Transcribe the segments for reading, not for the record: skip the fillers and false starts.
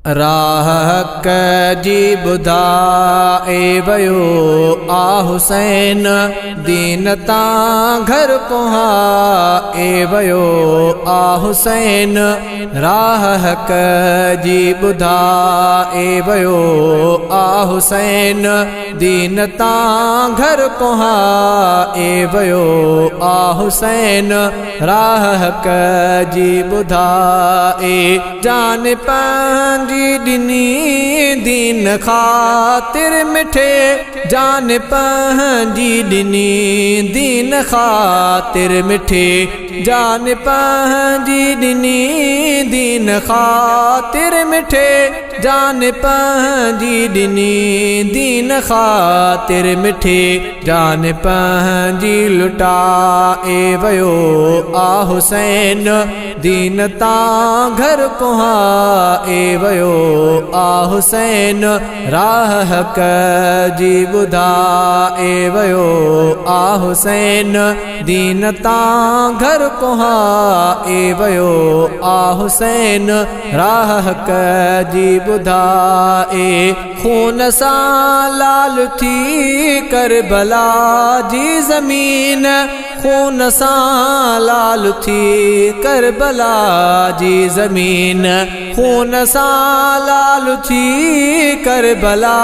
राह हक़ जी ॿुधाए वयो आ हुसैन, दीन तां घर पहुंचाए वयो आ हुसैन। राह हक़ जी ॿुधाए वयो आ हुसैन, दीन तां घर पहुंचाए वयो आ हुसैन। राह हक़ जी ॿुधाए जान पंहिंजी ॾिनी दीन ख़ातिर मिठे, जान पंहिंजी ॾिनी दीन ख़ातिर मिठे, जान पंहिंजी ॾिनी दीन ख़ातिर मिठे, जान पंहिंजी ॾिनी दीन ख़ातिर मिठे। जान पंहिंजी लुटाए वयो आ हुसैन, दीन तां घर पहुंचाए वयो आ हुसैन। राह हक़ जी ॿुधाए वयो आ हुसैन, दीन तां घर पहुंचाए वयो आ हुसैन। राह हक़ जी ॿुधाए खून सां लाल थी करबला जी ज़मीन, खून सां लाल थी करबला जी ज़मीन, खून सां लाल थी करबला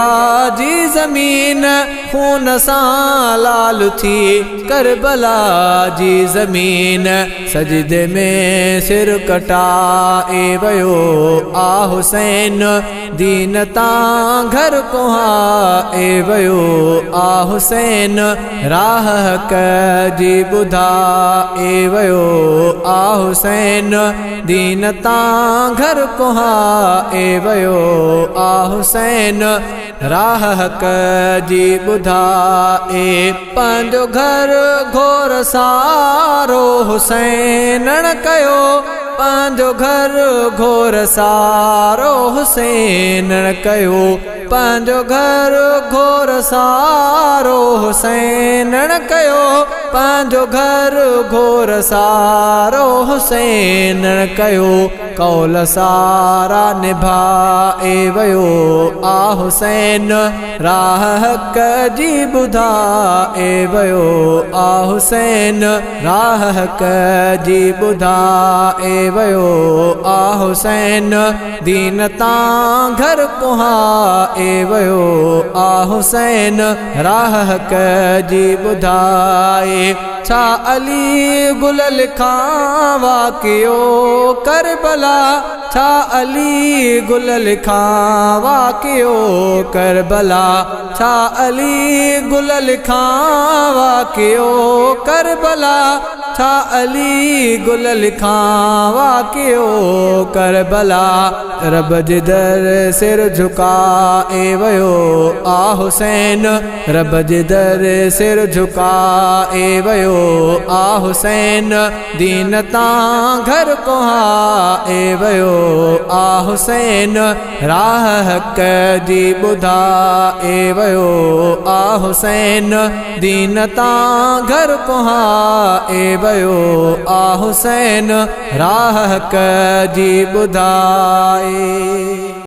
जी ज़मीन, खून सां लाल थी करबला जी ज़मीन। सजदे में सिर कटाए वयो आ हुसैन, दीन तां घर पहुंचाए वयो आ हुसैन। राह हक़ जी ॿुधाए वयो आ हुसैन, दीन तां घर पहुंचाए वयो आ हुसैन। राह हक़ जी ॿुधाए पंहिंजो घर घोर सारो हुसैन कयो, पंहिंजो घर घोर सारो हुसैन कयो, पंहिंजो घर घोर सारो हुसैन कयो, पंहिंजो घर घोर सारो हुसैन कयो। कौल सारा निभाए वयो आ हुसैन, राह हक़ जी ॿुधाए वयो आ हुसैन। राह हक़ जी ॿुधाए वयो आ हुसैन, दीन तां घर पहुंचाए वयो आ हुसैन। राह हक़ जी ॿुधाए छा अली गुल लिखां वाक़ियो करबला, छा अली गुल लिखां वाक़ियो करबला, छा अली गुल लिखां वाक़ियो करबला, छा अली गुल लिखां वाक़ियो करबला। रब जे दर सिर झुकाए वयो आ हुसैन, रब जे दर सिर झुकाए वयो आ हुसैन। दीन तां घर पहुंचाए वयो आ हुसैन। राह हक़ जी ॿुधाए वयो आ हुसैन, दीन तां घर पहुंचाए वयो आ हुसैन। राह हक़ जी ॿुधाए।